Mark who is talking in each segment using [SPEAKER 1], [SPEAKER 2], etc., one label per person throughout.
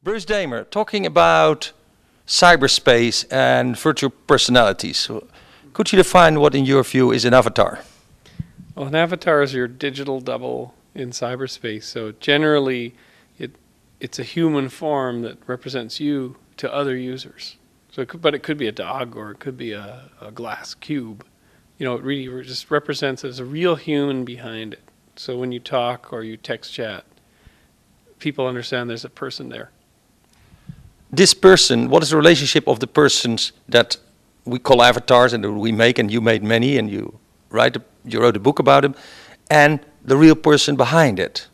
[SPEAKER 1] Bruce Damer, talking about cyberspace and virtual personalities. Could you define what, in your view, is an avatar?
[SPEAKER 2] Well, an avatar is your digital double in cyberspace. So generally, it's a human form that represents you to other users. So, but it could be a dog or it could be a glass cube. You know, it really just represents as a real human behind it. So when you talk or you text chat, people understand there's a person there.
[SPEAKER 1] This person, what is the relationship of the persons that we call avatars and that we make, and you made many, and you wrote a book about them, and the real person behind it?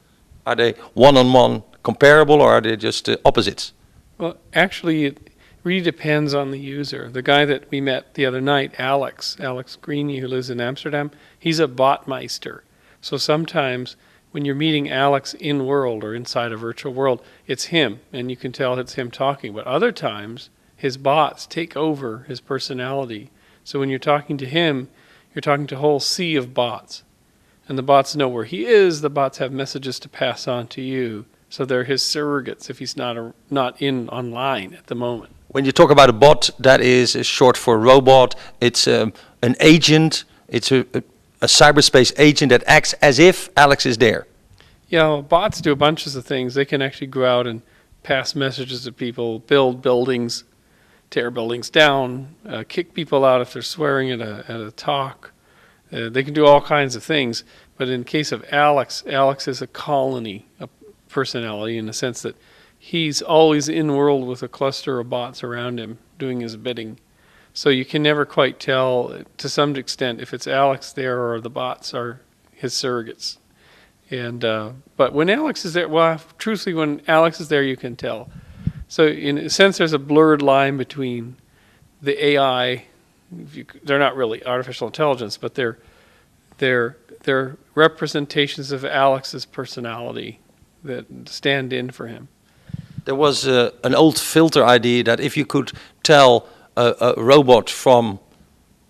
[SPEAKER 1] Are they one-on-one comparable, or are they just opposites?
[SPEAKER 2] Well, actually, it really depends on the user. The guy that we met the other night, Alex Greeny, who lives in Amsterdam, he's a botmeister. So sometimes when you're meeting Alex in world or inside a virtual world, it's him, and you can tell it's him talking. But other times, his bots take over his personality. So when you're talking to him, you're talking to a whole sea of bots. And the bots know where he is. The bots have messages to pass on to you. So they're his surrogates if he's not in online at the moment.
[SPEAKER 1] When you talk about a bot, that is short for robot. It's an agent. It's a cyberspace agent that acts as if Alex is there.
[SPEAKER 2] Yeah, well, bots do a bunch of things. They can actually go out and pass messages to people, build buildings, tear buildings down, kick people out if they're swearing at a talk. They can do all kinds of things. But in case of Alex is a colony, a personality, in the sense that he's always in world with a cluster of bots around him doing his bidding. So you can never quite tell, to some extent, if it's Alex there or the bots are his surrogates. And but when Alex is there, well, truthfully, when Alex is there, you can tell. So in a sense, there's a blurred line between the AI. They're not really artificial intelligence, but they're representations of Alex's personality that stand in for him.
[SPEAKER 1] There was an old filter idea that if you could tell a robot from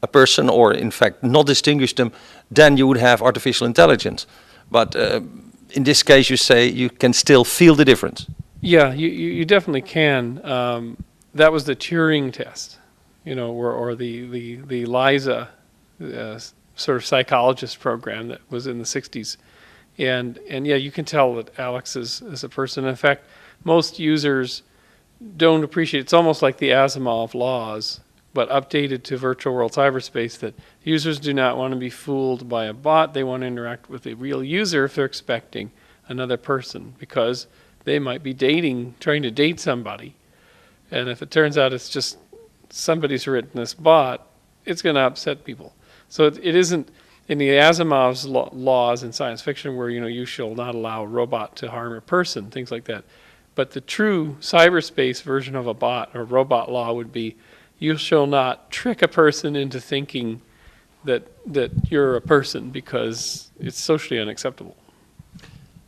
[SPEAKER 1] a person, or in fact not distinguish them, then you would have artificial intelligence. But in this case, you say you can still feel the difference.
[SPEAKER 2] Yeah, you definitely can. That was the Turing test, you know, or the LISA sort of psychologist program that was in the 60s. And yeah, you can tell that Alex is a person. In fact, most users don't appreciate, it's almost like the Asimov laws, but updated to virtual world cyberspace, that users do not want to be fooled by a bot. They want to interact with a real user if they're expecting another person, because they might be trying to date somebody. And if it turns out it's just somebody's written this bot, it's going to upset people. So it isn't in the Asimov's laws in science fiction where, you know, you shall not allow a robot to harm a person, things like that. But the true cyberspace version of a bot or robot law would be, you shall not trick a person into thinking that you're a person, because it's socially unacceptable.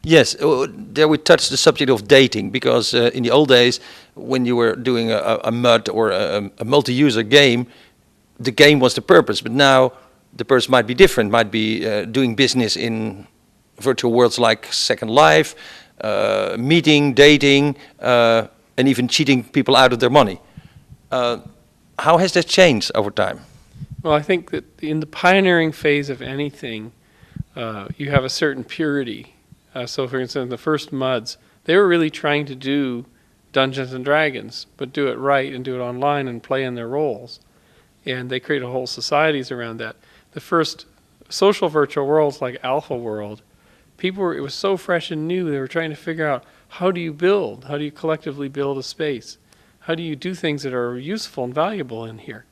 [SPEAKER 1] Yes, there we touched the subject of dating, because in the old days, when you were doing a MUD or a multi-user game, the game was the purpose. But now the person might be different, might be doing business in virtual worlds like Second Life, meeting, dating, and even cheating people out of their money. How has that changed over time?
[SPEAKER 2] Well, I think that in the pioneering phase of anything, you have a certain purity. So for instance, the first MUDs, they were really trying to do Dungeons and Dragons, but do it right and do it online and play in their roles. And they created whole societies around that. The first social virtual worlds like Alpha World, it was so fresh and new, they were trying to figure out, how do you build? How do you collectively build a space? How do you do things that are useful and valuable in here?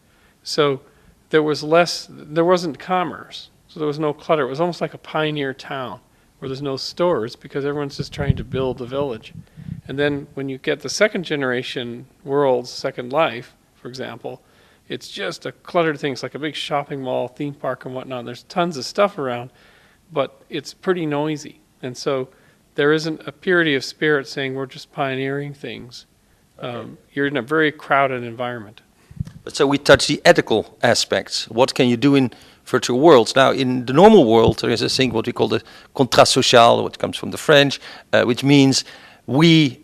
[SPEAKER 2] So there wasn't commerce, so there was no clutter. It was almost like a pioneer town where there's no stores, because everyone's just trying to build the village. And then when you get the second generation worlds, Second Life, for example, it's just a cluttered thing. It's like a big shopping mall, theme park and whatnot. There's tons of stuff around, but it's pretty noisy. And so there isn't a purity of spirit saying we're just pioneering things. You're in a very crowded environment.
[SPEAKER 1] So we touch the ethical aspects. What can you do in virtual worlds? Now, in the normal world, there is a thing what we call the contrat social, which comes from the French, which means we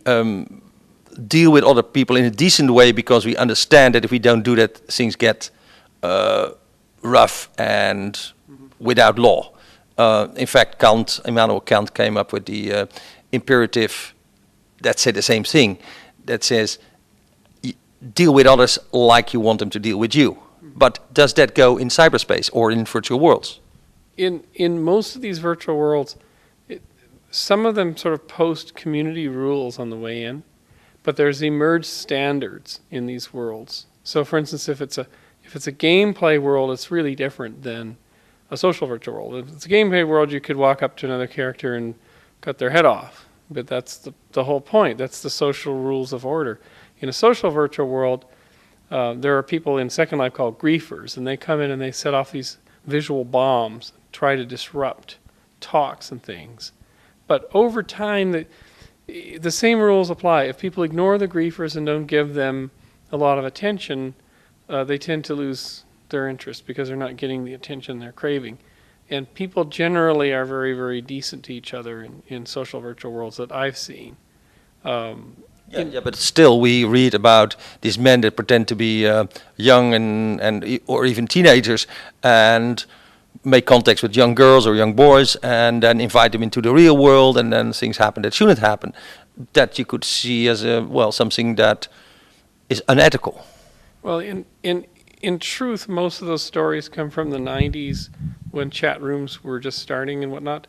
[SPEAKER 1] deal with other people in a decent way, because we understand that if we don't do that, things get rough and without law. In fact, Immanuel Kant came up with the imperative that said the same thing, that says, deal with others like you want them to deal with you. But does that go in cyberspace or in virtual worlds?
[SPEAKER 2] In most of these virtual worlds, some of them sort of post community rules on the way in, but there's emerged standards in these worlds. So, for instance, if it's a gameplay world, it's really different than a social virtual world. If it's a gameplay world, you could walk up to another character and cut their head off. But that's the whole point. That's the social rules of order. In a social virtual world, there are people in Second Life called griefers, and they come in and they set off these visual bombs, try to disrupt talks and things. But over time, the same rules apply. If people ignore the griefers and don't give them a lot of attention, they tend to lose their interest because they're not getting the attention they're craving. And people generally are very, very decent to each other in social virtual worlds that I've seen.
[SPEAKER 1] Yeah, but still we read about these men that pretend to be young or even teenagers and make contacts with young girls or young boys and then invite them into the real world, and then things happen that shouldn't happen. That you could see as something that is unethical.
[SPEAKER 2] Well, in truth, most of those stories come from the 90s when chat rooms were just starting and whatnot.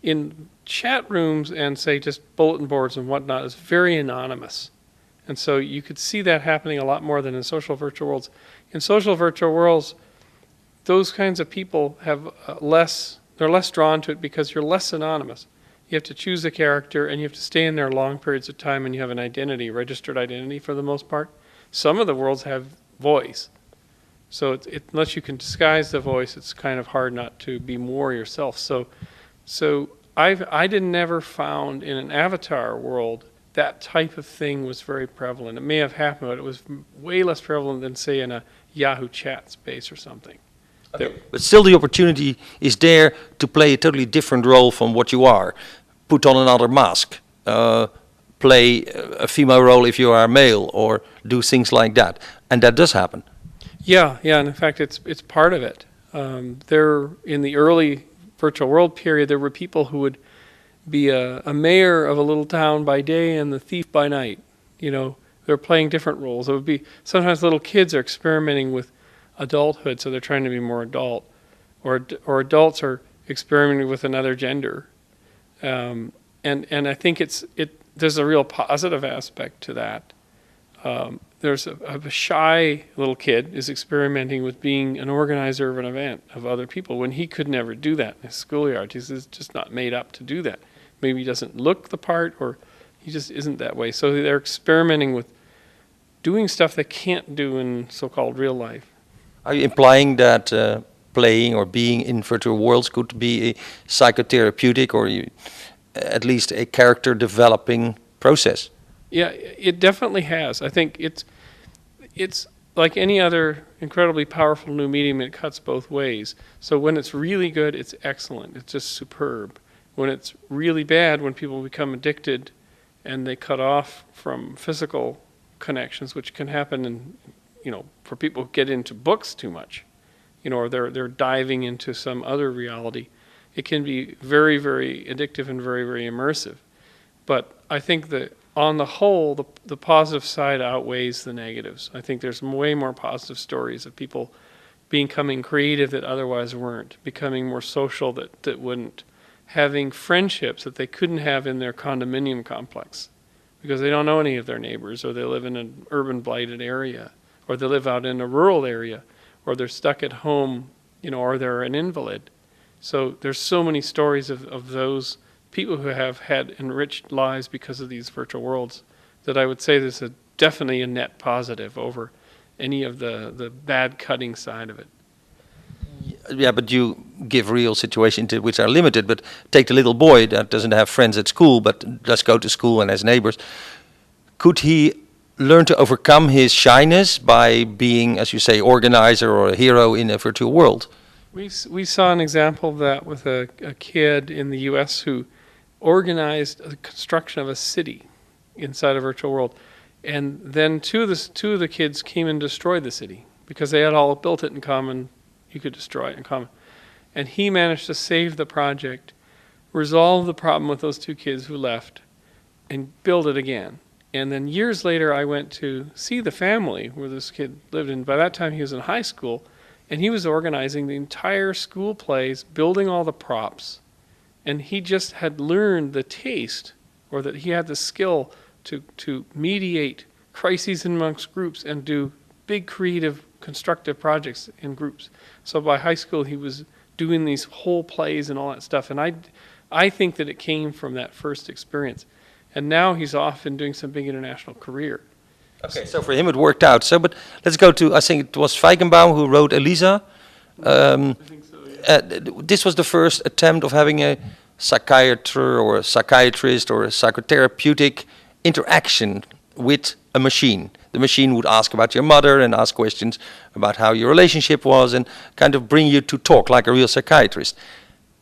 [SPEAKER 2] In chat rooms and, say, just bulletin boards and whatnot, is very anonymous. And so you could see that happening a lot more than in social virtual worlds. In social virtual worlds, those kinds of people have they're less drawn to it because you're less anonymous. You have to choose a character and you have to stay in there long periods of time, and you have an identity, registered identity for the most part. Some of the worlds have voice. So unless you can disguise the voice, it's kind of hard not to be more yourself. So I never found in an avatar world that type of thing was very prevalent. It may have happened, but it was way less prevalent than, say, in a Yahoo chat space or something.
[SPEAKER 1] Okay. But still the opportunity is there to play a totally different role from what you are. Put on another mask, play a female role if you are male, or do things like that. And that does happen.
[SPEAKER 2] Yeah, and in fact it's part of it. There, in the early virtual world period, there were people who would be a mayor of a little town by day and the thief by night. You know, they're playing different roles. It would be sometimes little kids are experimenting with adulthood, so they're trying to be more adult, or adults are experimenting with another gender. And I think there's a real positive aspect to that. There's a shy little kid is experimenting with being an organizer of an event of other people when he could never do that in his schoolyard. He's just not made up to do that. Maybe he doesn't look the part, or he just isn't that way. So they're experimenting with doing stuff they can't do in so-called real life.
[SPEAKER 1] Are you implying that playing or being in virtual worlds could be a psychotherapeutic or at least a character developing process?
[SPEAKER 2] Yeah, it definitely has. I think it's like any other incredibly powerful new medium. It cuts both ways. So when it's really good, it's excellent. It's just superb. When it's really bad, when people become addicted and they cut off from physical connections, which can happen for people who get into books too much, or they're diving into some other reality, it can be very, very addictive and very, very immersive. But I think that on the whole, the positive side outweighs the negatives. I think there's way more positive stories of people becoming creative that otherwise weren't, becoming more social that wouldn't, having friendships that they couldn't have in their condominium complex because they don't know any of their neighbors, or they live in an urban blighted area, or they live out in a rural area, or they're stuck at home, or they're an invalid. So there's so many stories of those people who have had enriched lives because of these virtual worlds that I would say there's definitely a net positive over any of the bad cutting side of it.
[SPEAKER 1] Yeah, but you give real situations which are limited. But take the little boy that doesn't have friends at school but does go to school and has neighbors. Could he learn to overcome his shyness by being, as you say, organizer or a hero in a virtual world?
[SPEAKER 2] We saw an example of that with a kid in the U.S. who organized the construction of a city inside a virtual world. And then two of the kids came and destroyed the city because they had all built it in common. You could destroy it in common. And he managed to save the project, resolve the problem with those two kids who left, and build it again. And then years later, I went to see the family where this kid lived in. By that time, he was in high school, and he was organizing the entire school plays, building all the props. And he just had learned the taste, or that he had the skill to mediate crises amongst groups and do big creative constructive projects in groups. So by high school he was doing these whole plays and all that stuff, and I think that it came from that first experience. And now he's off and doing some big international career.
[SPEAKER 1] Okay, so for him it worked out. So, but let's go to, I think it was Feigenbaum who wrote Elisa.
[SPEAKER 2] I think so, yeah.
[SPEAKER 1] This was the first attempt of having a psychiatrist or a psychiatrist or a psychotherapeutic interaction with a machine. The machine would ask about your mother and ask questions about how your relationship was and kind of bring you to talk like a real psychiatrist.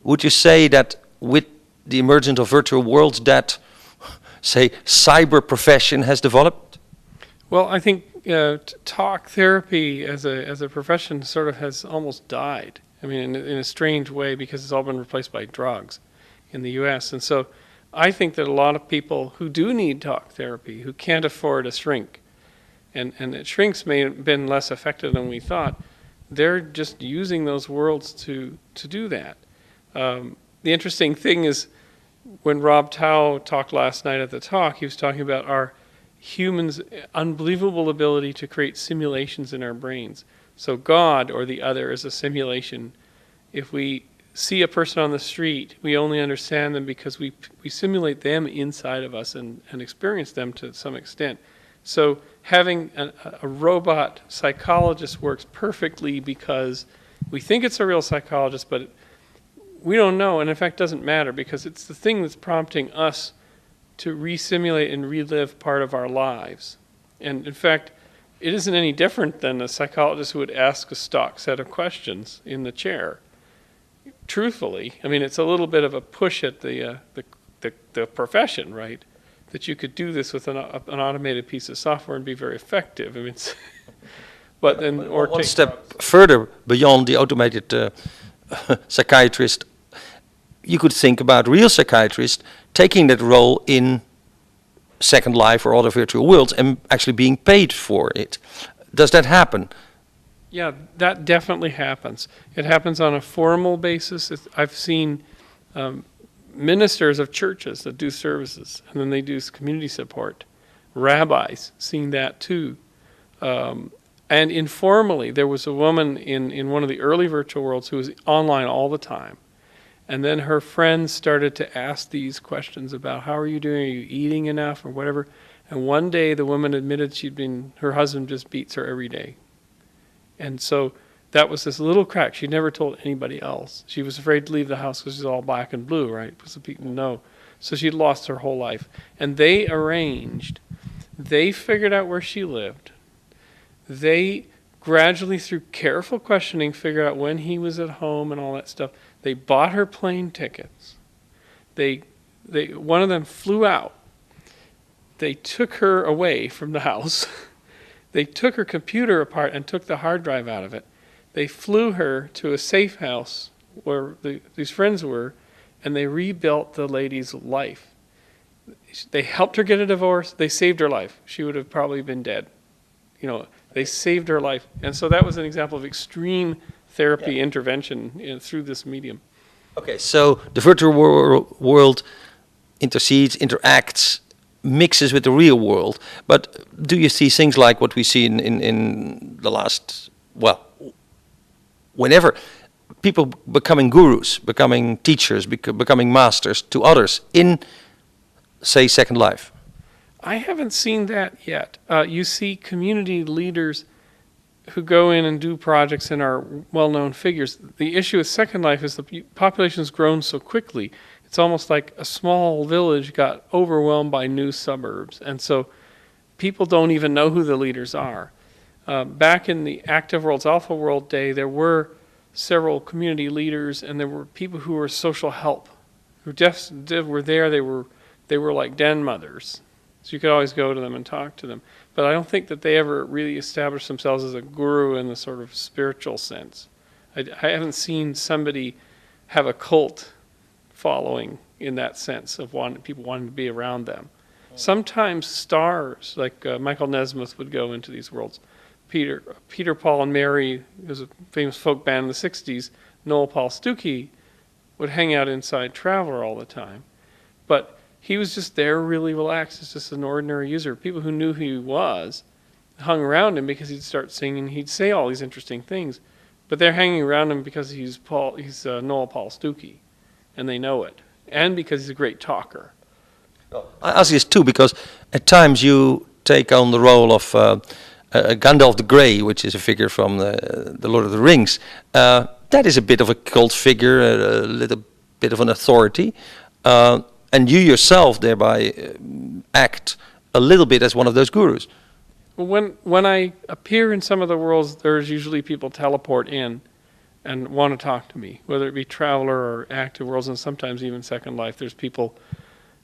[SPEAKER 1] Would you say that with the emergence of virtual worlds that, say, cyber profession has developed?
[SPEAKER 2] Well, I think talk therapy as a profession sort of has almost died. I mean, in a strange way, because it's all been replaced by drugs in the U.S. And so I think that a lot of people who do need talk therapy, who can't afford a shrink, and that shrinks may have been less effective than we thought, they're just using those worlds to do that. The interesting thing is, when Rob Tao talked last night at the talk, he was talking about our humans' unbelievable ability to create simulations in our brains. So God, or the other, is a simulation. If we see a person on the street, we only understand them because we simulate them inside of us and experience them to some extent. So having a robot psychologist works perfectly because we think it's a real psychologist, but we don't know, and in fact doesn't matter, because it's the thing that's prompting us to re-simulate and relive part of our lives. And in fact, it isn't any different than a psychologist who would ask a stock set of questions in the chair. Truthfully, I mean, it's a little bit of a push at the profession, right? That you could do this with an automated piece of software and be very effective. I mean, but then or
[SPEAKER 1] one
[SPEAKER 2] take
[SPEAKER 1] step further beyond the automated psychiatrist, you could think about real psychiatrists taking that role in Second Life or other virtual worlds and actually being paid for it. Does that happen?
[SPEAKER 2] Yeah, that definitely happens. It happens on a formal basis. I've seen ministers of churches that do services, and then they do community support. Rabbis seeing that too. And informally, there was a woman in one of the early virtual worlds who was online all the time. And then her friends started to ask these questions about, how are you doing? Are you eating enough or whatever? And one day the woman admitted her husband just beats her every day. And so that was this little crack. She never told anybody else. She was afraid to leave the house because she's all black and blue, right? So people know. So she'd lost her whole life. And they figured out where she lived. They gradually, through careful questioning, figured out when he was at home and all that stuff. They bought her plane tickets. One of them flew out. They took her away from the house. They took her computer apart and took the hard drive out of it. They flew her to a safe house where these friends were, and they rebuilt the lady's life. They helped her get a divorce. They saved her life. She would have probably been dead. They saved her life. And so that was an example of extreme therapy intervention through this medium.
[SPEAKER 1] Okay, so the virtual world intercedes, interacts, mixes with the real world. But do you see things like what we see in the last, whenever people becoming gurus, becoming teachers, becoming masters to others in, say, Second Life?
[SPEAKER 2] I haven't seen that yet. You see community leaders who go in and do projects and are well-known figures. The issue with Second Life is the population has grown so quickly. It's almost like a small village got overwhelmed by new suburbs. And so people don't even know who the leaders are. Back in the Active Worlds, Alpha World day, there were several community leaders, and there were people who were social help, who just were there. They were like den mothers. So you could always go to them and talk to them. But I don't think that they ever really established themselves as a guru in the sort of spiritual sense. I haven't seen somebody have a cult following in that sense of people wanting to be around them. Sometimes stars, like Michael Nesmith, would go into these worlds. Peter, Paul, and Mary, who was a famous folk band in the 60s, Noel Paul Stookey, would hang out inside Traveler all the time. But he was just there really relaxed as just an ordinary user. People who knew who he was hung around him because he'd start singing, he'd say all these interesting things. But they're hanging around him because he's Noel Paul Stookey, and they know it. And because he's a great talker.
[SPEAKER 1] I ask this too because at times you take on the role of Gandalf the Grey, which is a figure from the Lord of the Rings. That is a bit of a cult figure, a little bit of an authority. And you yourself thereby act a little bit as one of those gurus.
[SPEAKER 2] When I appear in some of the worlds, there's usually people teleport in and want to talk to me, whether it be Traveler or active worlds, and sometimes even Second Life. There's people,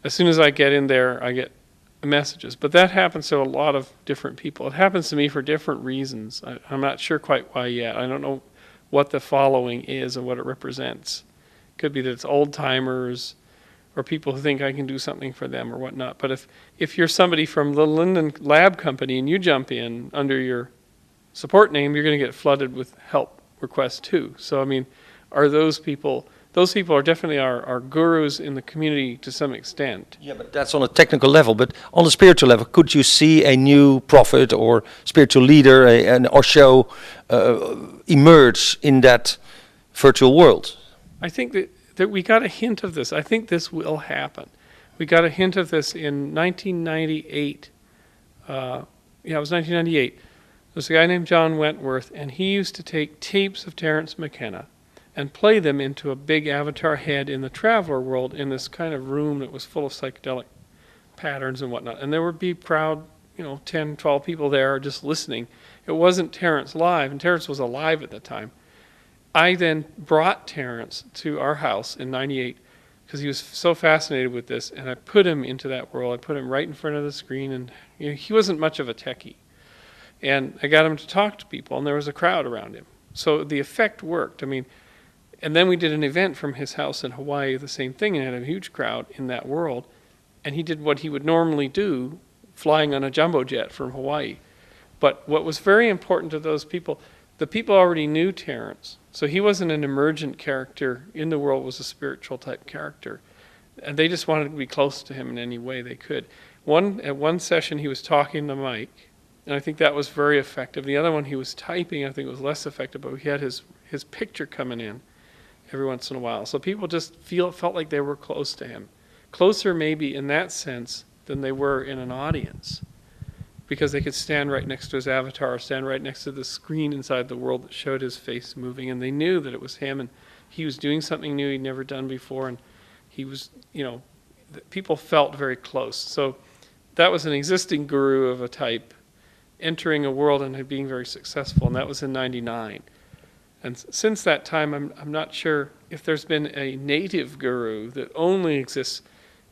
[SPEAKER 2] as soon as I get in there, I get messages. But that happens to a lot of different people. It happens to me for different reasons. I'm not sure quite why yet. I don't know what the following is and what it represents. It could be that it's old-timers or people who think I can do something for them or whatnot. But if you're somebody from the Linden Lab Company and you jump in under your support name, you're going to get flooded with help requests too. So, I mean, are those people are definitely our gurus in the community to some extent.
[SPEAKER 1] Yeah, but that's on a technical level. But on a spiritual level, could you see a new prophet or spiritual leader, an Osho, emerge in that virtual world?
[SPEAKER 2] I think that we got a hint of this. I think this will happen. We got a hint of this in 1998. It was 1998. There was a guy named John Wentworth, and he used to take tapes of Terence McKenna and play them into a big avatar head in the Traveler world in this kind of room that was full of psychedelic patterns and whatnot. And there would be proud, 10, 12 people there just listening. It wasn't Terence live, and Terence was alive at the time. I then brought Terence to our house in 98 because he was so fascinated with this, and I put him into that world. I put him right in front of the screen, and he wasn't much of a techie. And I got him to talk to people, and there was a crowd around him. So the effect worked. I mean, and then we did an event from his house in Hawaii, the same thing, and had a huge crowd in that world. And he did what he would normally do, flying on a jumbo jet from Hawaii. But what was very important to those people, the people already knew Terence. So he wasn't an emergent character in the world, was a spiritual type character. And they just wanted to be close to him in any way they could. At one session he was talking to Mike, and I think that was very effective. The other one he was typing, I think it was less effective, but he had his picture coming in every once in a while. So people just felt like they were close to him. Closer maybe in that sense than they were in an audience, because they could stand right next to his avatar, stand right next to the screen inside the world that showed his face moving, and they knew that it was him, and he was doing something new he'd never done before, and he was, people felt very close. So that was an existing guru of a type entering a world and being very successful, and that was in 99. And since that time, I'm not sure if there's been a native guru that only exists,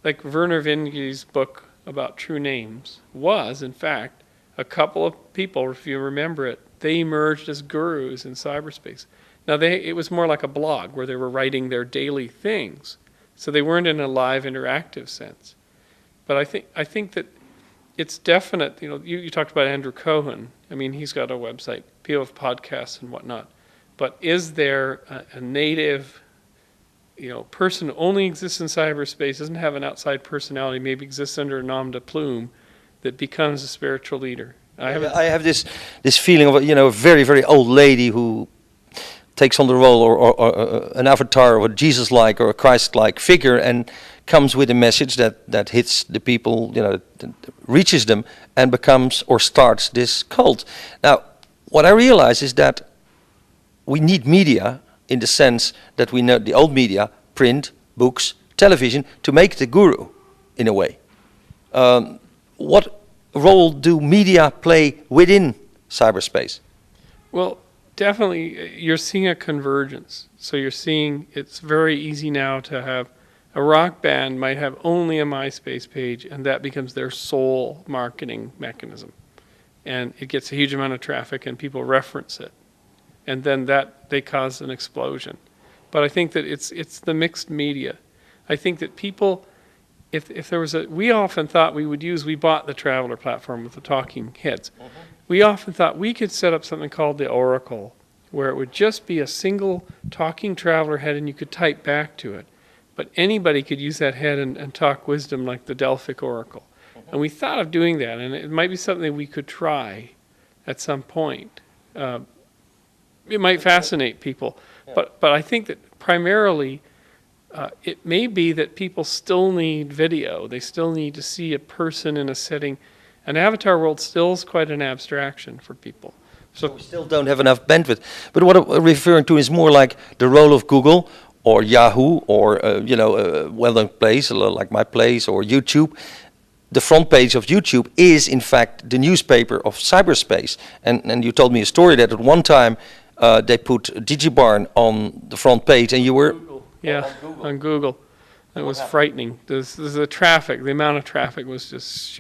[SPEAKER 2] like Werner Vinge's book about true names was, in fact, a couple of people, if you remember it, they emerged as gurus in cyberspace. Now, it was more like a blog where they were writing their daily things, so they weren't in a live interactive sense. But I think that it's definite. You talked about Andrew Cohen. I mean, he's got a website, people have podcasts and whatnot. But is there a native, person who only exists in cyberspace, doesn't have an outside personality, maybe exists under a nom de plume, that becomes a spiritual leader? I
[SPEAKER 1] have this feeling of a very, very old lady who takes on the role or an avatar of a Jesus-like or a Christ-like figure and comes with a message that hits the people, reaches them and becomes or starts this cult. Now, what I realize is that we need media in the sense that we know the old media, print, books, television, to make the guru, in a way. What role do media play within cyberspace?
[SPEAKER 2] Well, definitely you're seeing a convergence. So you're seeing it's very easy now to have A rock band might have only a MySpace page, and that becomes their sole marketing mechanism. And it gets a huge amount of traffic, and people reference it. And then they cause an explosion. But I think that it's the mixed media. I think that people, if there was we often thought we bought the Traveler platform with the talking heads. Mm-hmm. We often thought we could set up something called the Oracle, where it would just be a single talking Traveler head and you could type back to it. But anybody could use that head and talk wisdom like the Delphic Oracle. Mm-hmm. And we thought of doing that, and it might be something we could try at some point. It might fascinate people. Yeah. But I think that primarily it may be that people still need video. They still need to see a person in a setting. An avatar world still is quite an abstraction for people. So
[SPEAKER 1] we still don't have enough bandwidth. But what I'm referring to is more like the role of Google or Yahoo or a well-known place like my place or YouTube. The front page of YouTube is in fact the newspaper of cyberspace. And you told me a story that at one time they put DigiBarn on the front page and you were...
[SPEAKER 2] Google. Yeah, on Google. It was frightening. The traffic, the amount of traffic was just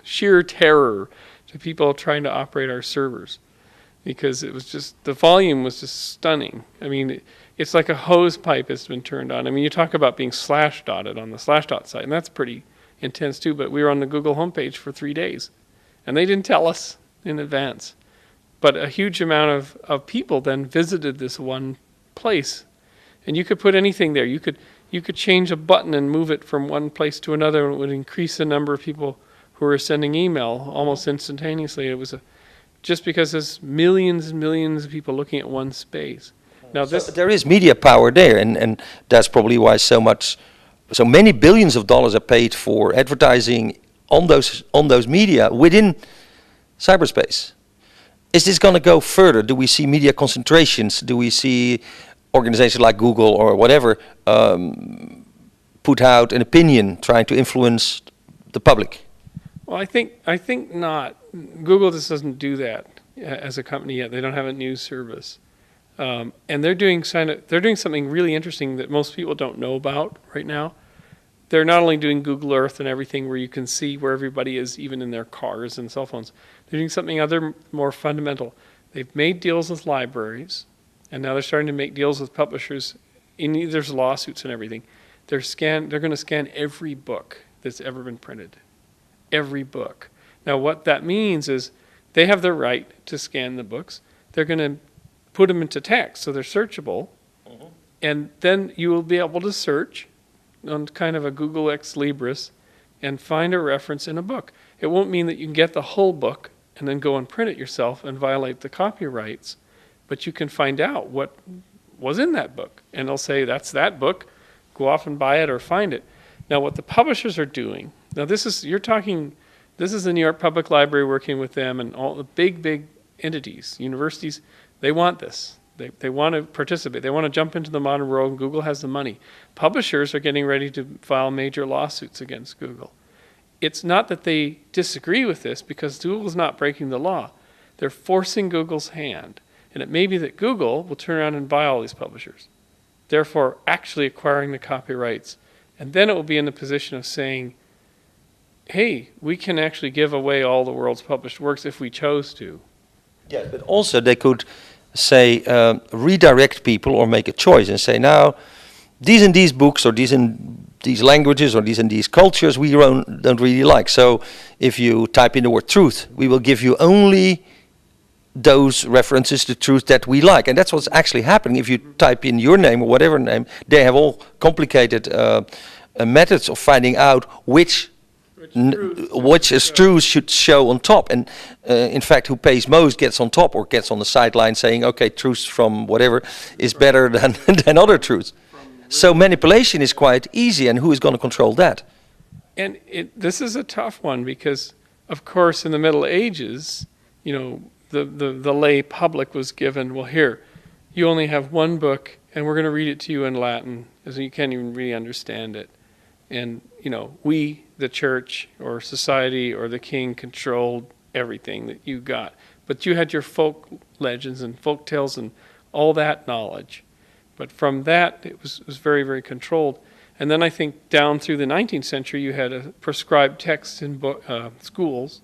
[SPEAKER 2] sheer terror to people trying to operate our servers. Because it was just, the volume was just stunning. I mean, it's like a hose pipe has been turned on. I mean, you talk about being slash dotted on the Slashdot site, and that's pretty intense too, but we were on the Google homepage for 3 days, and they didn't tell us in advance. But a huge amount of people then visited this one place, and you could put anything there. You could change a button and move it from one place to another, and it would increase the number of people who were sending email almost instantaneously. It was just because there's millions and millions of people looking at one space. Now
[SPEAKER 1] there is media power there, and that's probably why so many billions of dollars are paid for advertising on those media within cyberspace. Is this going to go further? Do we see media concentrations? Do we see organizations like Google or whatever put out an opinion trying to influence the public?
[SPEAKER 2] Well, I think not. Google just doesn't do that as a company yet. They don't have a news service, and they're doing something really interesting that most people don't know about right now. They're not only doing Google Earth and everything where you can see where everybody is, even in their cars and cell phones. They're doing something other more fundamental. They've made deals with libraries, and now they're starting to make deals with publishers. There's lawsuits and everything. They're going to scan every book that's ever been printed. Every book. Now what that means is they have the right to scan the books. They're going to put them into text so they're searchable. Mm-hmm. And then you will be able to search on kind of a Google Ex Libris and find a reference in a book. It won't mean that you can get the whole book and then go and print it yourself and violate the copyrights, but you can find out what was in that book. And they'll say, that's that book, go off and buy it or find it. Now what the publishers are doing, now this is the New York Public Library working with them and all the big entities, universities, they want this. They want to participate. They want to jump into the modern world, and Google has the money. Publishers are getting ready to file major lawsuits against Google. It's not that they disagree with this because Google's not breaking the law. They're forcing Google's hand. And it may be that Google will turn around and buy all these publishers, therefore actually acquiring the copyrights. And then it will be in the position of saying, hey, we can actually give away all the world's published works if we chose to.
[SPEAKER 1] Yeah, but also they could say, redirect people or make a choice and say, now, these and these books or these and these languages or these and these cultures we don't really like. So if you type in the word truth, we will give you only those references to truth that we like. And that's what's actually happening. If you type in your name or whatever name, they have all complicated methods of finding out which truth should show on top. And in fact, who pays most gets on top or gets on the sideline saying, okay, truth from whatever is better than other truths. So manipulation is quite easy, and who is going to control that?
[SPEAKER 2] And this is a tough one because, of course, in the Middle Ages, the lay public was given, well, here, you only have one book, and we're going to read it to you in Latin, as you can't even really understand it. And, we, the church or society or the king, controlled everything that you got. But you had your folk legends and folk tales and all that knowledge. But from that, it was very, very controlled. And then I think down through the 19th century, you had a prescribed text in schools,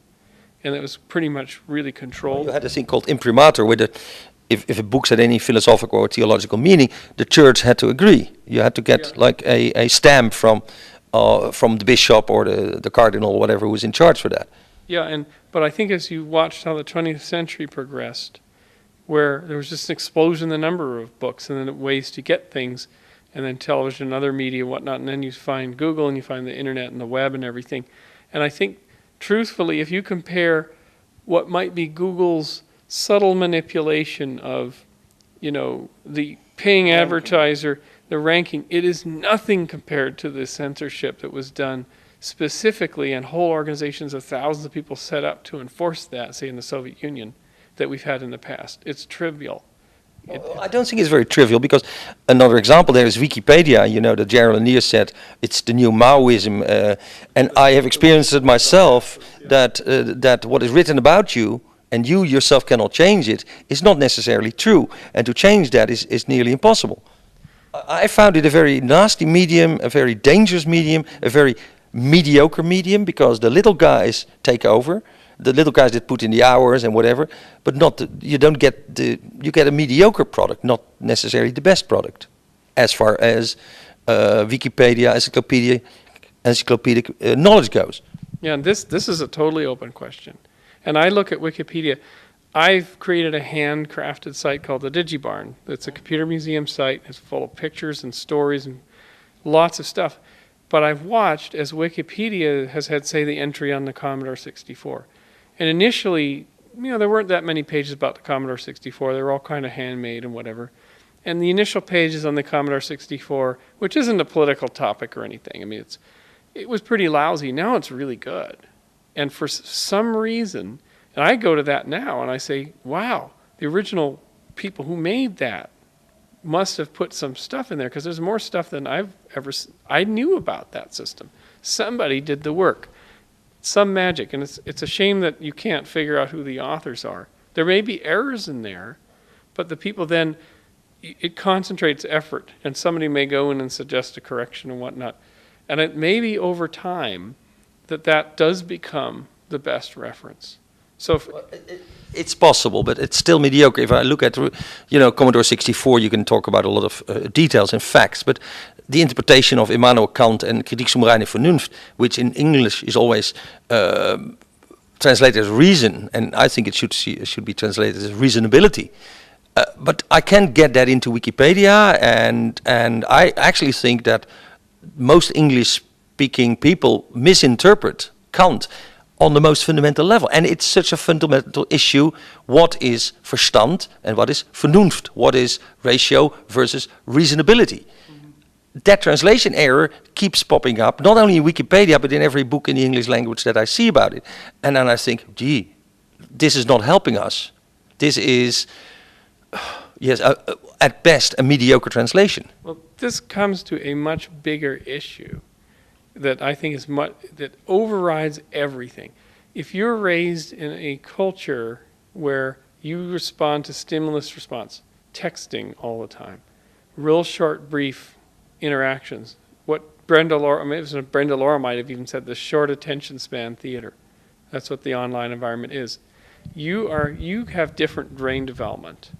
[SPEAKER 2] and it was pretty much really controlled.
[SPEAKER 1] You had a thing called imprimatur, where if a book had any philosophical or theological meaning, the church had to agree. You had to get like a stamp from the bishop or the cardinal or whatever who was in charge for that.
[SPEAKER 2] Yeah, but I think as you watched how the 20th century progressed, where there was just an explosion in the number of books and then ways to get things, and then television and other media and whatnot, and then you find Google and you find the internet and the web and everything. And I think, truthfully, if you compare what might be Google's subtle manipulation of, the paying advertiser, the ranking, it is nothing compared to the censorship that was done specifically, and whole organizations of thousands of people set up to enforce that, say in the Soviet Union, that we've had in the past. It's trivial.
[SPEAKER 1] I don't think it's very trivial, because another example there is Wikipedia. That Gerald Lanier said it's the new Maoism, and I have experienced it myself, that what is written about you, and you yourself cannot change it, is not necessarily true. And to change that is nearly impossible. I found it a very nasty medium, a very dangerous medium, a very mediocre medium, because the little guys take over. The little guys that put in the hours and whatever, but you get a mediocre product, not necessarily the best product, as far as Wikipedia, encyclopedic knowledge goes.
[SPEAKER 2] Yeah, and this is a totally open question. And I look at Wikipedia. I've created a handcrafted site called the DigiBarn. It's a computer museum site. It's full of pictures and stories and lots of stuff. But I've watched as Wikipedia has had, say, the entry on the Commodore 64. And initially, there weren't that many pages about the Commodore 64. They were all kind of handmade and whatever. And the initial pages on the Commodore 64, which isn't a political topic or anything, it was pretty lousy. Now it's really good. And for some reason, and I go to that now and I say, wow, the original people who made that must have put some stuff in there, because there's more stuff than I knew about that system. Somebody did the work. Some magic, and it's a shame that you can't figure out who the authors are. There may be errors in there, but the people then, it concentrates effort, and somebody may go in and suggest a correction and whatnot. And it may be over time that does become the best reference. So
[SPEAKER 1] it's possible, but it's still mediocre. If I look at, Commodore 64, you can talk about a lot of details and facts, but the interpretation of Immanuel Kant and Kritiek zum reine Vernunft, which in English is always translated as reason, and I think it should be translated as reasonability. But I can't get that into Wikipedia, and I actually think that most English-speaking people misinterpret Kant on the most fundamental level. And it's such a fundamental issue. What is verstand and what is Vernunft? What is ratio versus reasonability? That translation error keeps popping up, not only in Wikipedia, but in every book in the English language that I see about it. And then I think, gee, this is not helping us. This is, yes, at best, a mediocre translation.
[SPEAKER 2] Well, this comes to a much bigger issue that I think is that overrides everything. If you're raised in a culture where you respond to stimulus response, texting all the time, real short, brief interactions, what Brenda Laura might have even said, the short attention span theater. That's what the online environment is. You have different brain development.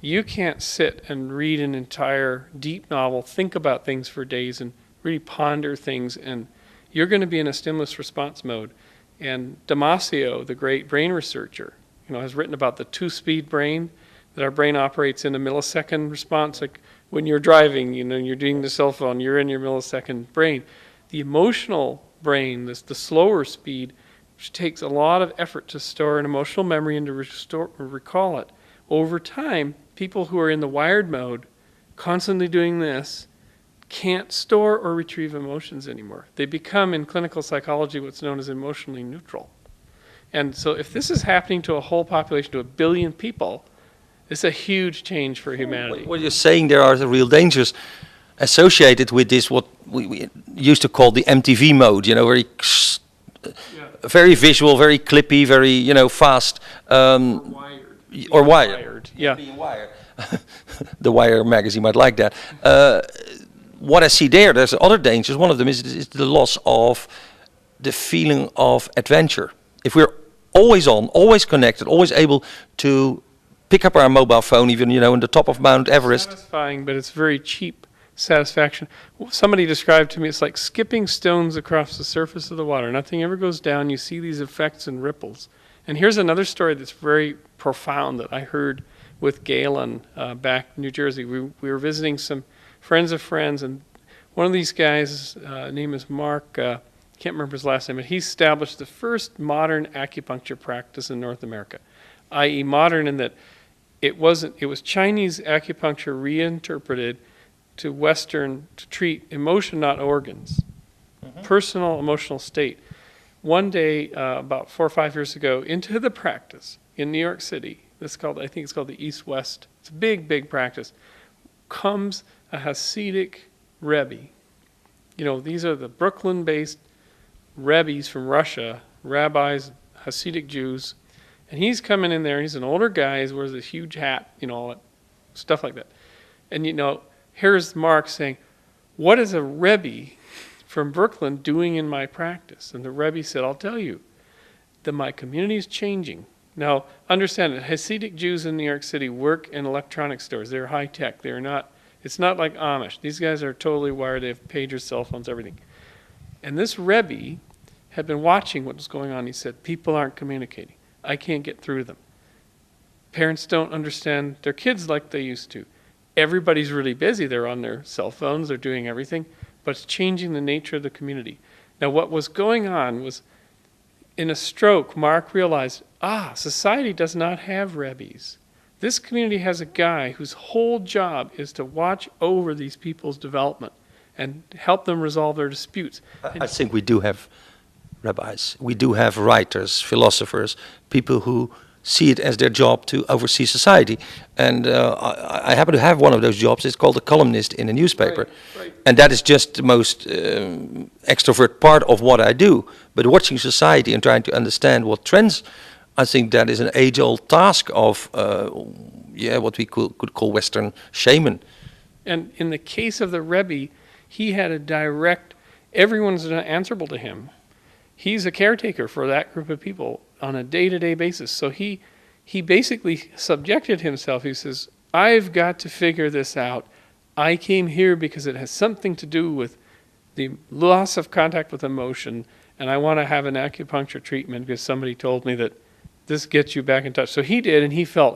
[SPEAKER 2] You can't sit and read an entire deep novel, think about things for days, and really ponder things, and you're going to be in a stimulus response mode. And Damasio, the great brain researcher, has written about the two-speed brain, that our brain operates in a millisecond response. Like when you're driving, you're doing the cell phone, you're in your millisecond brain. The emotional brain, the slower speed, which takes a lot of effort to store an emotional memory and to recall it. Over time, people who are in the wired mode, constantly doing this, can't store or retrieve emotions anymore. They become, in clinical psychology, what's known as emotionally neutral. And so if this is happening to a whole population, to 1 billion people, it's a huge change for humanity.
[SPEAKER 1] What you're saying, there are the real dangers associated with this, what we used to call the MTV mode, very visual, very clippy, very, fast. Or wired.
[SPEAKER 2] Yeah.
[SPEAKER 1] Being wired. The Wire magazine might like that. what I see there's other dangers. One of them is the loss of the feeling of adventure. If we're always on, always connected, always able to pick up our mobile phone, even in the top of Mount Everest.
[SPEAKER 2] Satisfying, but it's very cheap satisfaction. Somebody described to me it's like skipping stones across the surface of the water. Nothing ever goes down. You see these effects and ripples. And here's another story that's very profound that I heard with Galen back in New Jersey. We were visiting some friends of friends, and one of these guys, name is Mark, can't remember his last name, but he established the first modern acupuncture practice in North America, i.e. modern in that it was Chinese acupuncture reinterpreted to Western to treat emotion, not organs, personal emotional state. One day, about 4 or 5 years ago, into the practice in New York City, I think it's called the East-West, it's a big, big practice, comes a Hasidic Rebbe. These are the Brooklyn-based Rebbes from Russia, rabbis, Hasidic Jews, and he's coming in there, he's an older guy, he wears this huge hat, all that stuff like that. And here's Mark saying, what is a Rebbe from Brooklyn doing in my practice? And the Rebbe said, I'll tell you, that my community is changing. Now, understand that Hasidic Jews in New York City work in electronic stores. They're high tech. It's not like Amish. These guys are totally wired. They have pagers, cell phones, everything. And this Rebbe had been watching what was going on. He said, people aren't communicating. I can't get through to them. Parents don't understand their kids like they used to. Everybody's really busy. They're on their cell phones. They're doing everything. But it's changing the nature of the community. Now, what was going on was, in a stroke, Mark realized, society does not have Rebbes. This community has a guy whose whole job is to watch over these people's development and help them resolve their disputes.
[SPEAKER 1] I think we do have rabbis. We do have writers, philosophers, people who see it as their job to oversee society. And I happen to have one of those jobs. It's called a columnist in a newspaper.
[SPEAKER 2] Right.
[SPEAKER 1] And that is just the most extrovert part of what I do. But watching society and trying to understand what trends, I think that is an age-old task of what we could call Western shaman.
[SPEAKER 2] And in the case of the Rebbe, he had a direct, everyone's answerable to him. He's a caretaker for that group of people on a day-to-day basis. So he basically subjected himself. He says, I've got to figure this out. I came here because it has something to do with the loss of contact with emotion, and I want to have an acupuncture treatment because somebody told me that this gets you back in touch. So he did, and he felt,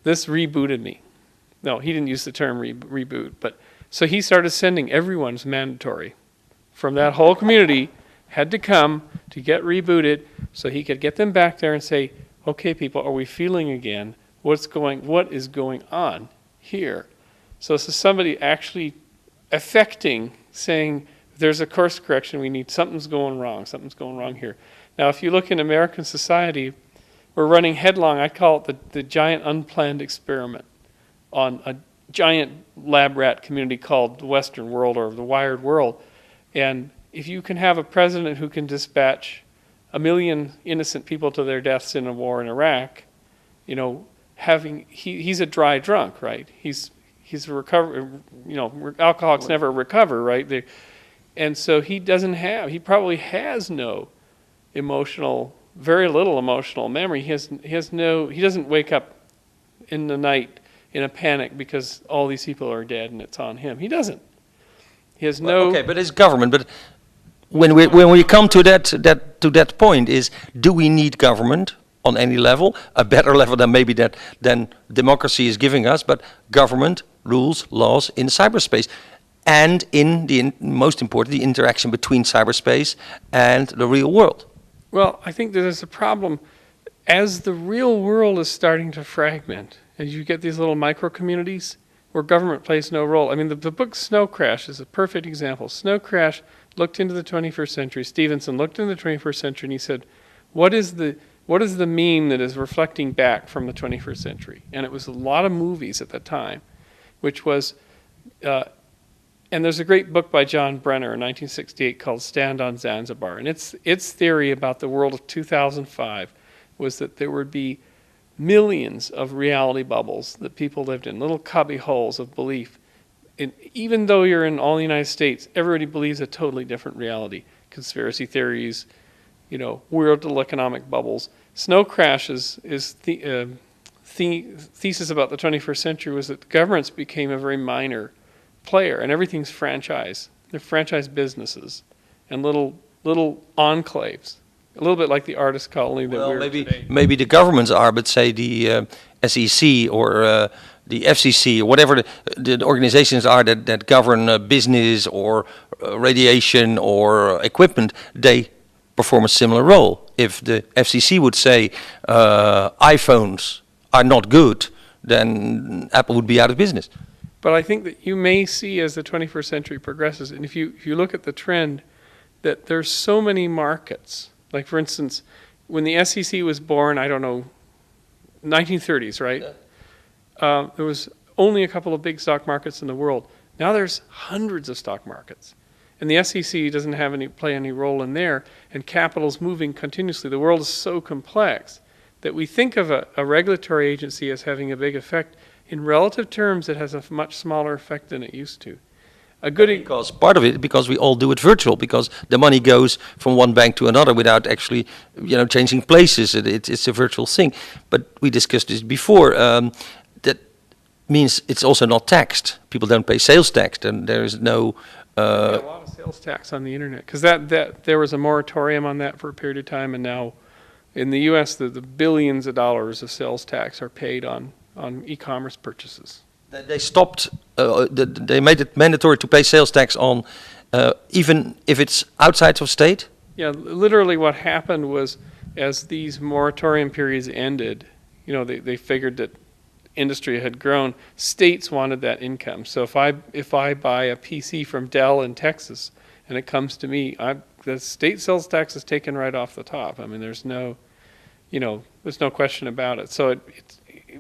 [SPEAKER 2] this rebooted me. No, he didn't use the term reboot, but so he started sending everyone's mandatory from that whole community had to come to get rebooted so he could get them back there and say, okay, people, are we feeling again? What is going on here? So this is somebody actually affecting, saying, there's a course correction, something's going wrong here. Now, if you look in American society, we're running headlong, I call it the giant unplanned experiment on a giant lab rat community called the Western world or the wired world. And if you can have a president who can dispatch 1 million innocent people to their deaths in a war in Iraq, he's a dry drunk, right? He's a recover, alcoholics never recover, right? And so he probably has no very little emotional memory. He doesn't wake up in the night in a panic because all these people are dead and it's on him. He doesn't. He has no.
[SPEAKER 1] Okay, but it's government. But when we come to that point, do we need government on any level, a better level than democracy is giving us, but government, rules, laws in cyberspace, and most important, the interaction between cyberspace and the real world.
[SPEAKER 2] Well, I think there's a problem as the real world is starting to fragment, as you get these little micro communities where government plays no role. I mean, the book Snow Crash is a perfect example. Snow Crash looked into the 21st century. Stevenson looked into the 21st century and he said, what is the meme that is reflecting back from the 21st century? And it was a lot of movies at that time, which was, and there's a great book by John Brenner in 1968 called Stand on Zanzibar. And its theory about the world of 2005 was that there would be millions of reality bubbles that people lived in, little cubby holes of belief. even though you're in all the United States, everybody believes a totally different reality. Conspiracy theories, world economic bubbles. Snow Crash's thesis about the 21st century was that governments became a very minor player, and everything's franchise. They're franchise businesses and little enclaves, a little bit like the artist colony that we're today.
[SPEAKER 1] Maybe the governments are, but say the SEC or the FCC or whatever the organizations are that govern business or radiation or equipment, they perform a similar role. If the FCC would say iPhones are not good, then Apple would be out of business.
[SPEAKER 2] But I think that you may see as the 21st century progresses, and if you look at the trend, that there's so many markets. Like, for instance, when the SEC was born, I don't know, 1930s, right? Yeah. There was only a couple of big stock markets in the world. Now there's hundreds of stock markets. And the SEC doesn't play any role in there, and capital's moving continuously. The world is so complex that we think of a regulatory agency as having a big effect. In relative terms, it has a much smaller effect than it used to.
[SPEAKER 1] Because part of it, because we all do it virtual, because the money goes from one bank to another without actually, changing places. It's a virtual thing. But we discussed this before. That means it's also not taxed. People don't pay sales tax, and there is no.
[SPEAKER 2] A lot of sales tax on the internet, because that there was a moratorium on that for a period of time, and now in the U.S. the billions of dollars of sales tax are paid on e-commerce purchases.
[SPEAKER 1] They stopped. They made it mandatory to pay sales tax on, even if it's outside of state.
[SPEAKER 2] Yeah, literally, what happened was, as these moratorium periods ended, they figured that industry had grown. States wanted that income. So if I buy a PC from Dell in Texas and it comes to me, the state sales tax is taken right off the top. I mean, there's no question about it. So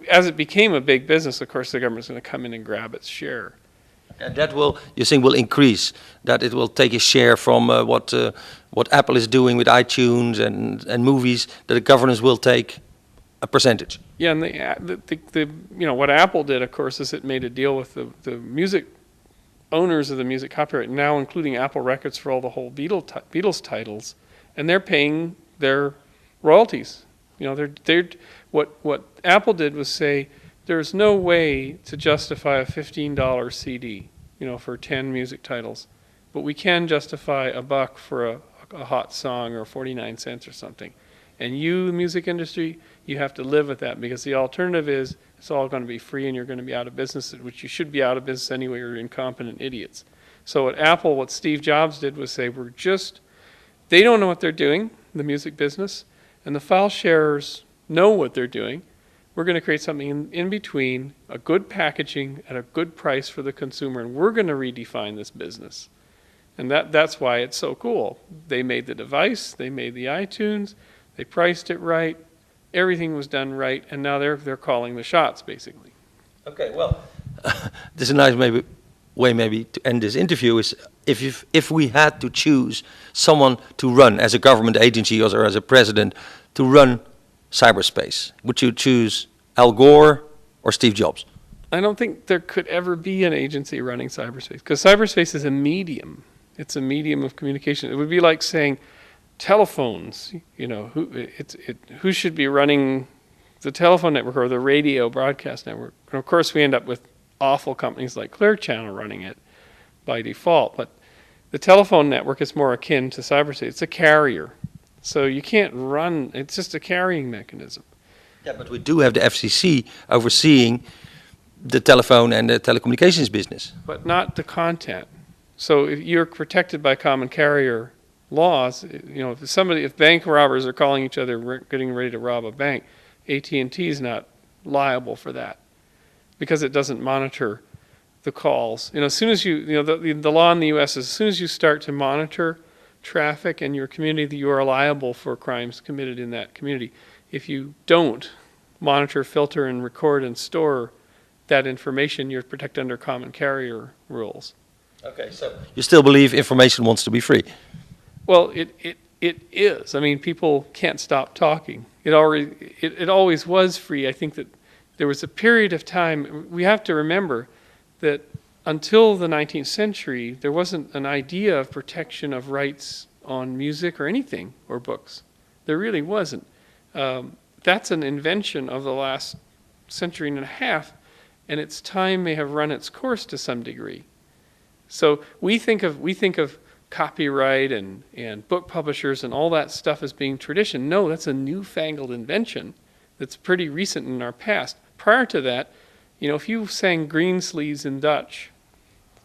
[SPEAKER 2] as it became a big business, of course, the government's going to come in and grab its share.
[SPEAKER 1] And that you think will increase, that it will take a share from what Apple is doing with iTunes and movies, that the governments will take a percentage.
[SPEAKER 2] Yeah, and what Apple did, of course, is it made a deal with the music owners of the music copyright, now including Apple Records for all the whole Beatles titles, and they're paying their royalties. What Apple did was say, there's no way to justify a $15 CD, for 10 music titles, but we can justify $1 for a hot song, or 49 cents or something. And you, the music industry, you have to live with that, because the alternative is it's all going to be free and you're going to be out of business, which you should be out of business anyway. You're incompetent idiots. So at Apple, what Steve Jobs did was say, they don't know what they're doing, the music business, and the file sharers know what they're doing. We're going to create something in between, a good packaging at a good price for the consumer, and we're going to redefine this business. And that's why it's so cool. They made the device, they made the iTunes, they priced it right, everything was done right, and now they're calling the shots, basically.
[SPEAKER 1] Okay, well, this is a nice way to end this interview is if we had to choose someone to run as a government agency or as a president to run cyberspace, would you choose Al Gore or Steve Jobs?
[SPEAKER 2] I don't think there could ever be an agency running cyberspace, because cyberspace is a medium. It's a medium of communication. It would be like saying telephones, who should be running the telephone network or the radio broadcast network. And of course, we end up with awful companies like Clear Channel running it by default. But the telephone network is more akin to cyberspace. It's a carrier. So you can't run, it's just a carrying mechanism.
[SPEAKER 1] Yeah, but we do have the FCC overseeing the telephone and the telecommunications business.
[SPEAKER 2] But not the content. So if you're protected by common carrier laws, if bank robbers are calling each other getting ready to rob a bank, AT&T is not liable for that, because it doesn't monitor the calls. As soon as the law in the U.S. is, as soon as you start to monitor traffic in your community, you are liable for crimes committed in that community. If you don't monitor, filter, and record and store that information, you're protected under common carrier rules.
[SPEAKER 1] Okay, so you still believe information wants to be free?
[SPEAKER 2] Well, it is. I mean, people can't stop talking. It always was free. I think that there was a period of time, we have to remember that until the 19th century, there wasn't an idea of protection of rights on music or anything, or books. There really wasn't. That's an invention of the last century and a half, and its time may have run its course to some degree. So we think of copyright and book publishers and all that stuff as being tradition. No, that's a newfangled invention that's pretty recent in our past. Prior to that, if you sang Greensleeves in Dutch,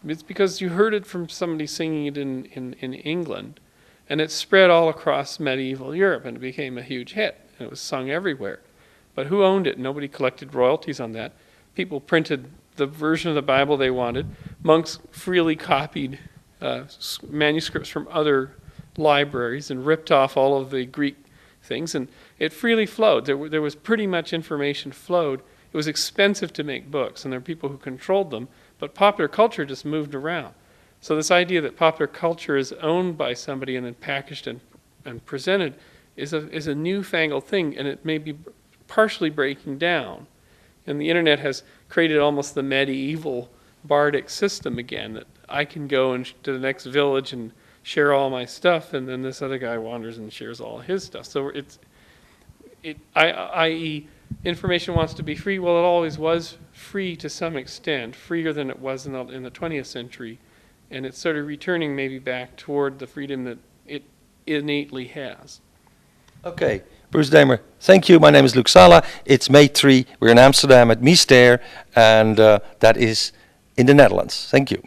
[SPEAKER 2] it's because you heard it from somebody singing it in England, and it spread all across medieval Europe, and it became a huge hit, and it was sung everywhere. But who owned it? Nobody collected royalties on that. People printed the version of the Bible they wanted. Monks freely copied manuscripts from other libraries and ripped off all of the Greek things, and it freely flowed. There was pretty much information flowed. It was expensive to make books, and there were people who controlled them, but popular culture just moved around. So this idea that popular culture is owned by somebody and then packaged and presented is a newfangled thing, and it may be partially breaking down. And the internet has created almost the medieval bardic system again, that I can go to the next village and share all my stuff, and then this other guy wanders and shares all his stuff. So i.e., information wants to be free. Well, it always was free to some extent, freer than it was in the 20th century, and it's sort of returning maybe back toward the freedom that it innately has.
[SPEAKER 1] Okay, Bruce Damer, thank you. My name is Luc Sala. It's May 3. We're in Amsterdam at Mister, and that is in the Netherlands. Thank you.